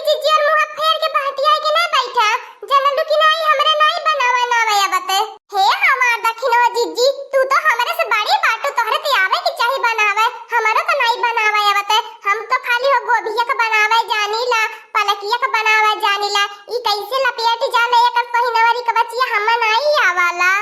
जीजी और मुंह फेर के बहतिया के ना बैठा जनलू की नहीं हमरे नहीं बनावा ना आवे बते। हे हमार दखिनो जीजी तू तो हमरे से बड़ी बाटू तोहरे ते आवे की चाही बनावे हमरो तो नहीं बनावे बते। हम तो खाली हो गोभिया का बनावे जानीला पलकिया का बनावे जानीला ई कैसे लपेट जाने एकर पहिनवरी का बचिया हम नहीं आवाला।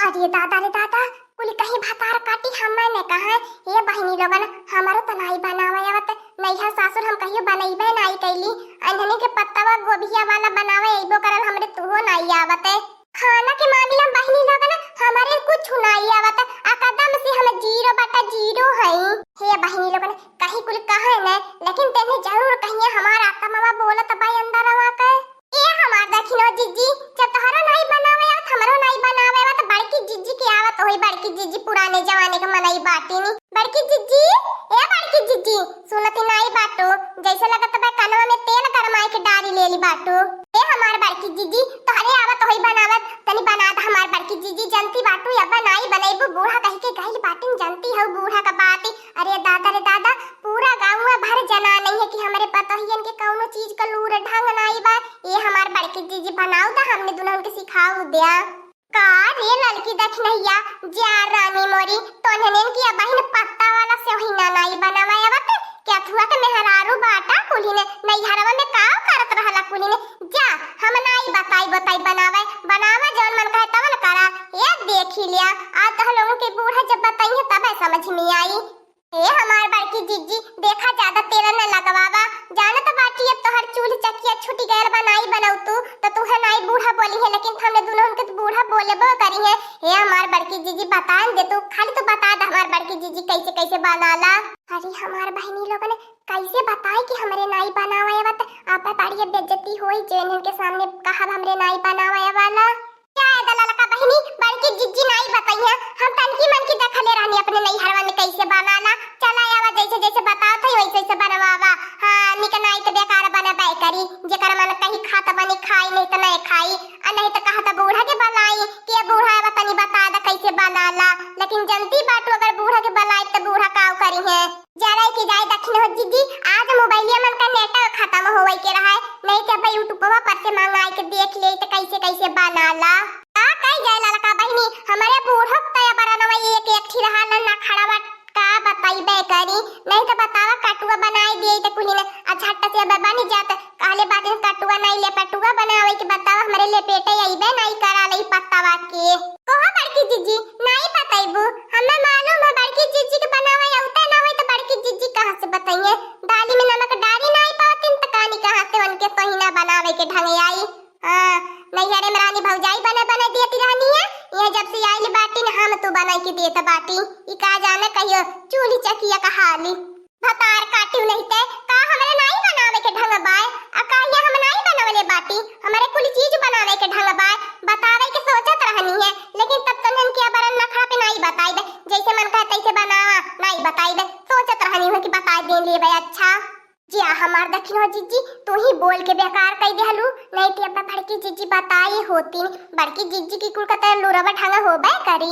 अरे दादा कुल कहीं भतार काटी हम्मे ने कहा ये बहिनी लोगन हमारो तो नहीं बनावे आवत नैहर सासुर हम कहियो बनैबे नहीं कैली अंधने के पत्तावा गोभिया वाला बनावे एबो करल हमरे तुहो नहीं आवत। खाना के मामले में बहिनी लोगन हमारे कुछ नहीं आवत एकदम से हम 0/0 हई। हे बहिनी लोगन कहीं कुल कहे ने लेकिन तेने जरूर कहिए हमार आत्मा बोलत बाई अंदर आवा के ए हमार दखिनो जीजी जब तोहरा नहीं बनावे आवत हमरो नहीं बनावे आवत बड़की जीजी के आवत होई बड़की जीजी पुराने जमाने के मनई बाटीनी बड़की जीजी ए बड़की जीजी सुनती नहीं बाटो जैसे लगत बा कनवा में तेल गरमाई के डारी लेली बाटो। ए हमार बड़की जीजी तोहरे आवत होई बनावत तनी बना द हमार बड़की जीजी जानती बाटू या बनाई बनैबू बूढ़ा कह के गइल बाटिन जानती हो बूढ़ा का बात। अरे दादा पूरा गांव में भर जना नहीं है कि हमरे पतोहियन के कौनो चीज का लूर ढंग नहीं बा। ये हमार बड़की जीजी बनाऊ दा हमने दुल्हन के सिखाऊ दिया का रे लड़की दखनैया जा रानी मोरी तोहनेन की बहिन पत्ता वाला से होइना नहीं बनावा आवत क्या थुआ के मेहरारू बाटा कुली ने नैहरवा में का करत रहला कुली ने जा हम नहीं बताई बनावे जौन मन कहे तवन करा ये देख ही लिया आज तो लोगों के बूढ़ा जब बताइए तब समझ में आई। ए हमार बड़की जीजी देखा ज्यादा तेल न लगवावा जानत बाटी अब तोहर चूल्ह चकिया छुटी गैर बनाई बनाऊ तो तू है नहीं बूढ़ा बोली है लेकिन हमने दुल्हन के बूढ़ा बोलेबो करी है। हे हमार बड़की जीजी बता दे तू खाली तो बता दे हमार बड़की जीजी कैसे बनाला। अरे हमार बहनी लोगन कैसे बताई कि हमरे नहीं बनावे आवत आप बाड़ी बेइज्जती होई जेनन के सामने कहा हमरे नहीं बनावे वाला क्या दलाल का बहनी बड़की जीजी नहीं बताइए हम तनकी मन की देखले रहनी अपने नैहरवा में कैसे बनाना चला आवा जैसे बताओ थे वैसे बनवावा। हां निक नहीं तो बेकार बनाबे करी जेकर मन कहीं खाता बनी खाई नहीं तो नहीं खाई आ नहीं तो कहा था बूढ़ा के बनाई के बूढ़ा तनी बता दे कैसे बनाला लेकिन जनती बात अगर बूढ़ा के बनाई तो बूढ़ा काव करी है जरा की जाए दक्षिण हो जीजी आज मोबाइलिया मन का नेट खत्म होवे के रहा नहीं तो भाई यूट्यूबवा पर से मंगाई के देख ले तो कैसे बनाला आ कई जाए लाला का बहिनी हमारे बूढ़ा तया बनावा एक ठिरहा ना खड़ा का बताइबे करी नहीं तो बतावा कटुआ बनाई दिए तो कुली ने झट्ट से बनी जात कहले बात कटुआ नहीं ले पटुआ बनावे के बतावा हमरे ले पेटे आइबे नहीं करा ले पत्तावा के कोहा बड़की जीजी नहीं बताइबू हमें मालूम है बड़की जीजी के बनावे औते ना होई तो बड़की जीजी कहां से बताइए डाली में नमक डाली नहीं पातिन त कहानी कहां से उनके पहिना बनावे के ढंग आई। हां नैहरे में रानी भौजाई बना देती रहनी है ये जब से आइल बाटी ने हम तो बनाई के देत बाटी ई का जाने कहियो चूल्ही चकिया का हाली भतार काटियो नहीं ते का हमरे नहीं बनावे के ढंग बाय आ कहिया हम नहीं बनावले बाटी हमारे कुल चीज बनावे के ढंग बाय बतावे के सोचत रहनी है लेकिन तब तनन के बरन नखा पे नहीं बताइबे जैसे मन कहते तैसे बनावा नहीं बताइबे सोचत रहनी है कि बता दे लेबे अच्छा जी हमार दखिनो जीजी तू ही बोल के बेकार कह देहलू नहीं तो अपना बड़की जीजी बताई होती बड़की जीजी की कुल कते लूरवा ढंग होबे करी।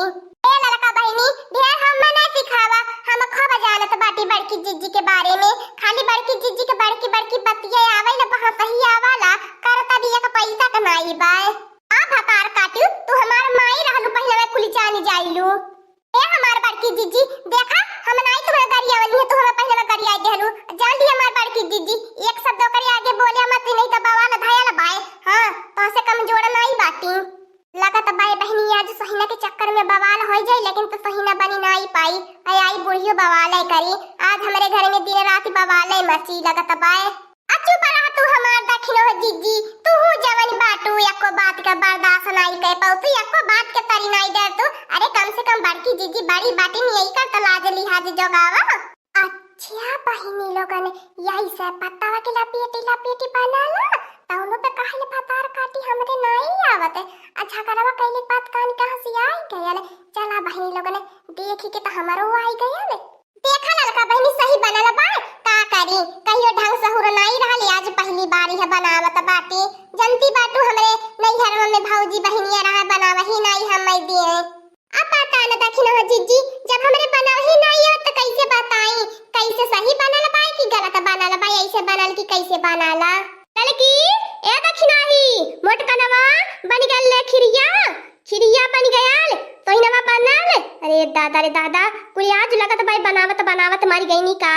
ए लड़का बहिनी ढेर हम ना सिखावा हम खूब जानत बाटी बड़की जीजी के बारे में खाली बड़की जीजी के बड़की बतिया आवे न बहा सही आवाला करता दिया का पैसा कमाई बाय आ भतार काटू तू हमार माई रहलू पहले में कुली जानी जाइलू। ए हमार बड़की जीजी देखा हम नहीं तुम्हारे गाड़ी आवली है तू हमें पहले में गाड़ी आई देहलू जान दी हमार बड़की जीजी एक शब्द करे आगे बोले मत नहीं तो बवाल धायल बाय। हां तो से कम जोड़ नहीं बाटी लगत बाय बहनी आज सहीना के चक्कर में बवाल हो जाए लेकिन तो सहीना बनी नहीं पाई आई बुढ़ियो बवाल करी आज हमारे घर में दिन रात बवाल मची लगत बाय। अच्छू पर तू हमार दखिनो जीजी तू जवन बाटू एको बात का बर्दाश्त नहीं कर पाऊ तू एको बात के तरी नहीं डर तू अरे कम से कम बड़की जीजी बड़ी बाटी नहीं कर तो लाज लिहाज जगावा। अच्छा बहिनी लोगन यही से पत्तावा के लपेटी बनाला तौनो पे कहले पतार काटी हमरे नहीं आवत अच्छा करवा कहले बात कान कहां से आई गयल चला बहिनी लोगन देखी के तो हमरो आई गयल देखा लड़का बहिनी सही बनल बा का करी कहियो ढंग से हुर नहीं रहले आज पहली बारी है बनावत बाटी जनती बाटू हमरे नैहर में भौजी बहिनिया रहा बनावा ही नहीं हम दिए अब पता न दखिनो जीजी जब हमरे बनाव ही नहीं हो तो कैसे बताई कैसे सही बनल बा कि गलत बनल बा ऐसे बनल कि कैसे बनाला। लड़की ए दखिनाही मोटकनवा बन गल खिरिया खिरिया बन गयाल तोहिनवा बनल। अरे दादा रे दादा कुल आज लगत भाई बनावत बनावत मर गई नी का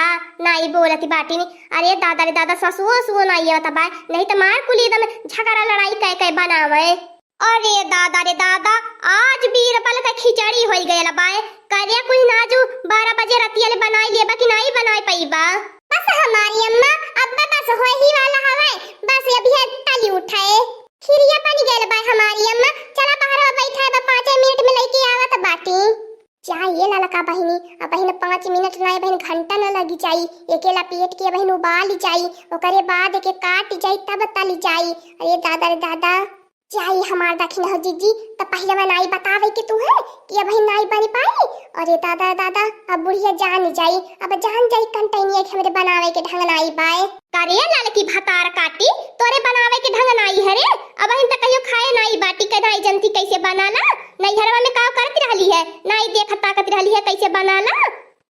नाई बोलती बाटी नी। अरे दादा रे दादा ससुओ सुओ नाई आवत भाई नहीं तो मार कुल एकदम झगड़ा लड़ाई कह कह बनावे। अरे दादा रे दादा आज बीरबल का खिचड़ी होई गयल बाय करे कुल नाजू 12 बजे रतिया ले बनाई लेबा कि नहीं बनाई पईबा। बस हमारी अम्मा अब्बा बस हो ही वाला हवे बस अभी तली उठाए खिरिया बन गेल बाय हमारी अम्मा चला बाहर बैठा है 5 मिनट में लेके आवत बाटी। चाहिए ललका बहिनी अब बहिन 5 मिनट नहीं बहिन घंटा न लगी चाहिए अकेला पेट के बहिन उबाल जाई ओकरे बाद के काट जाई तब तली जाई। अरे दादा रे दादा चाहिए हमार दखिन हो जीजी तब पहले मैं नाई बतावे कि तू है कि अब नाई बन पाई। अरे दादा दादा अब बुढ़िया जान जाई कंटेनिया के हमरे बनावे के ढंग नाई बाय करे लाल की भतार काटी तोरे बनावे के ढंग नाई हरे अब हिन त कहियो खाए नाई बाटी के नाई जनती कैसे बनाला नहीं घरवा में का करती रहली है नाई देखत ताकत रहली है कैसे बनाला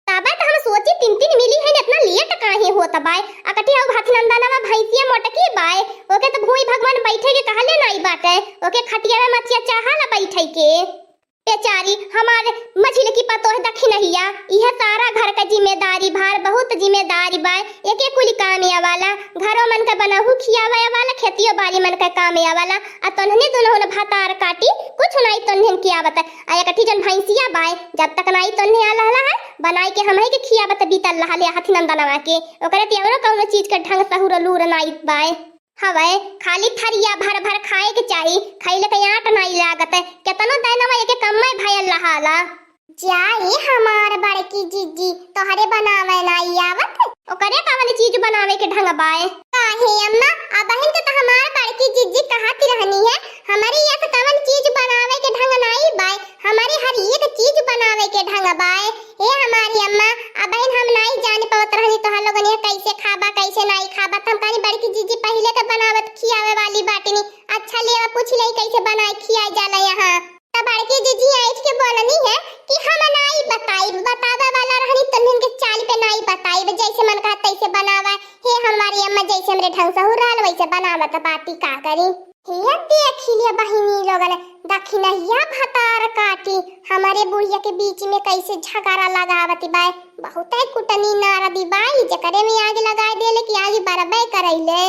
तबे त हम सोची 3 मिली है इतना लेट काहे होत बाय अकठी हो भाती नंदनवा भैंसिया मोटकी बाय ओके त भूई भगवान बैठे के कहले नाई बाटे ओके खटिया में मचिया चाहाला बैठे के बेचारी हमारे मछली की पतोह दखिनहिया यह सारा घर का जिम्मेदारी भार बहुत जिम्मेदारी बाय एक एक कुली काम वाला घरों मन का बनाहु खियावा वाला खेतियो बाड़ी मन का काम वाला आ तन्हने दोनों ने भातार काटी कुछ नहीं तन्हन किया बता आ एकठी जन भैंसिया बाय जब तक नहीं तन्हे आला है बनाई के हमही के खियावत बीतल रहले हाथी नंदनवा के ओकरे तियरो कौनो चीज के ढंग सहुर लूर नाई बाय हवे खाली थरिया भर भर खाए के चाही खइले के आट नहीं लागत केतनो दैनवा एके कम्मे भयल रहाला जाई हमार बड़की जीजी तोहरे बनावे नहीं आवत ओकरे कवन चीज बनावे के ढंग बाय काहे अम्मा अब बहन के तो हमार बड़की जीजी कहती रहनी है हमारी ये तो कवन चीज बनावे के ढंग नहीं बाय हमारी हर एक चीज बनावे के ढंग बाय हे हमारी अम्मा अब बहन हम नहीं जान पावत रहनी तो हम लोगन ये कैसे खाबा कैसे नहीं खाबा हम कानी बड़की जीजी पहले के बनावत खियावे वाली बाटनी अच्छा लेवा पूछ ले कैसे बनाए खियाई जाला यहाँ तब बड़की जीजी आइठ के बोलनी है कि हम नहीं बताई बतावे वाला रहनी तन्हन के चाल पे नहीं बताई जैसे मन कहत तैसे बनावा हे हमारी अम्मा जैसे हमरे ढंग से हो रहल वैसे बनावत बाटी का करी हे देखी ले बहिनी लोगन दखिनहिया भतार काटी हमारे बुढ़िया के बीच में कैसे झगड़ा लगावती बाय बहुत है कुटनी नारदी बाई जकरे में आग लगाए देले कि आगे बरबे करैले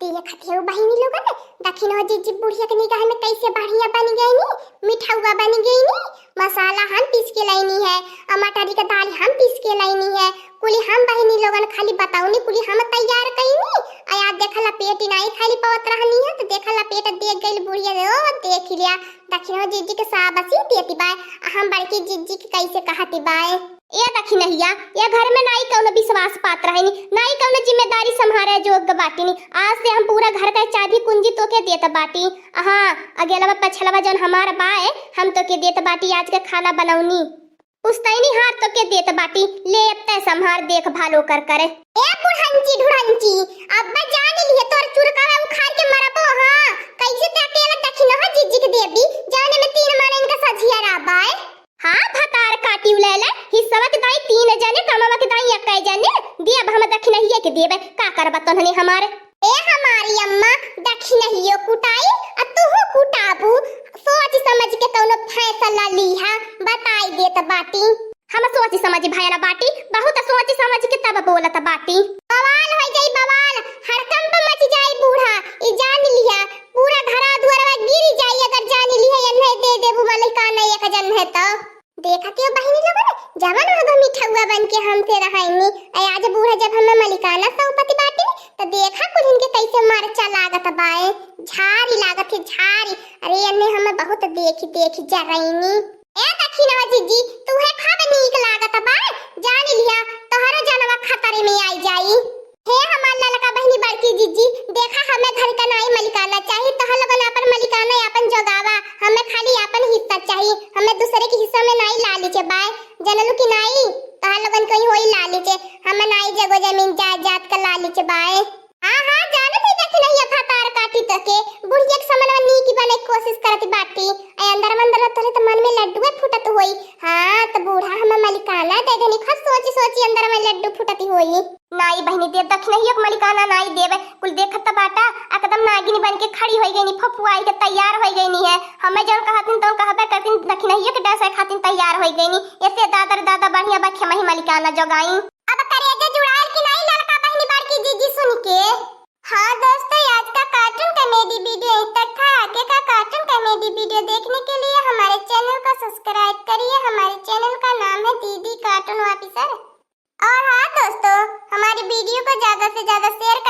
देखत हो बहिनी लोगन दखिन हो जीजी बुढ़िया के निगाह में कैसे बढ़िया बन गई नी मिठाउआ बन गई नी मसाला हम पीस के लाइनी है टमाटर का दाल हम पीस के लाइनी है कुली हम बहिनी लोगन खाली बताऊनी कुली हम तैयार कईनी आया देखला पेट नहीं खाली पवत रहनी है तो देखला पेट देख गई बुढ़िया ओ देख लिया दखिन हो जीजी के शाबाशी देती बाय हम बड़की जीजी के कैसे कहती बाय ये दखिनहिया ये घर में नाई कौनो विश्वास पात्र है नाई कौनो जिम्मेदारी संभारे जोग बाटी नी आज से हम पूरा घर का चाबी कुंजी तो के देत बाटी हां अगेलवा पछलवा जन हमार बाए हम तो के देत बाटी आज के खाना बनौनी पुस्तैनी हाथ तो के देत बाटी ले अपते संभार देख भालो कर करे ए बुढ़ंची ढुढ़ंची अब्बा जान लिए तोर चुरकावा उखाड़ के मरबो हां कैसे ते अकेला दखिन हो जीजी के देबी जाने में 3 मारे इनका सजिया राबाए हां भतार काटी उलेले हिस्सा के दाई 3 जने कमावा के दाई एक जने दिया हम दखिनहिया के देबे का करबा तन्हनी हमारे ए हमारी अम्मा दखिनहियो कुटाई आ तू कुटाबू सोच समझ के कौनो फैसला लीहा बताई देत बाटी हम सोच समझ भयला बाटी बहुत सोच समझ के तब बोलत बाटी बवाल हो जाई बवाल हड़कंप मच जाई बूढ़ा ई जान लिया पूरा घरा दुआरवा गिर जाई अगर जान लिया नहीं दे देबू मलिकाना एक जन है तो देखते हो बहिनी लोगन जवन हो मिठुआ बन के हमसे रहनी आज बूढ़ा जब हम मलिकाना सौपति बाटी तो देखा कुल इनके कैसे मरचा लागत बाए झारी लागत है झारी अरे अन्ने हम बहुत देखी जरैनी ए दखिन हो जीजी तू है खाब नीक लागत बाए जान लिया तोहरो जनवा खतरे में आई जाई हे हमार ललका बहिनी बड़की जीजी देखा हमें घर का नाई मलिकाना चाहिए तो हम लोगन अपन मलिकाना अपन जोगावा हमें खाली अपन हिस्सा चाहिए हमें दूसरे के हिस्सा में नाई ला लीजे बाय जनलू की नाई तो हम लोगन कोई होई ला लीजे हमें नाई जगो जमीन जायदाद का ला लीजे बाय हां जाने नहीं देख नहीं भतार काटी तके बुढ़िया के समनवा नी की बने कोशिश करती बाटी आई अंदर मंदर तोरे तो मन में लड्डू फूटत होई। हां तो बूढ़ा हम मलिकाना दे देनी खस सोची सोची अंदर में लड्डू फूटती होई। नाई बहनी दे दख नहीं एक मलिकाना नाई देवे कुल देखत बाटा एकदम नागिनी बन के खड़ी होई गईनी फफुआई के तैयार होई गईनी है। हमें जन कहतिन तो कहबे करतिन दख नहीं के डसे खातिन तैयार होई गईनी। ऐसे दादा बढ़िया बखे मही मलिकाना जगाई। अब करेजे जुड़ाल की नहीं लड़का बहनी बार की जीजी सुन के। हाँ दोस्तों आज का कार्टून कॉमेडी वीडियो यहीं तक था। आगे का कार्टून कॉमेडी वीडियो देखने के लिए हमारे चैनल को सब्सक्राइब करिए। हमारे चैनल का नाम है दीदी कार्टून ऑफिसर। और हाँ दोस्तों हमारी वीडियो को ज्यादा से ज्यादा शेयर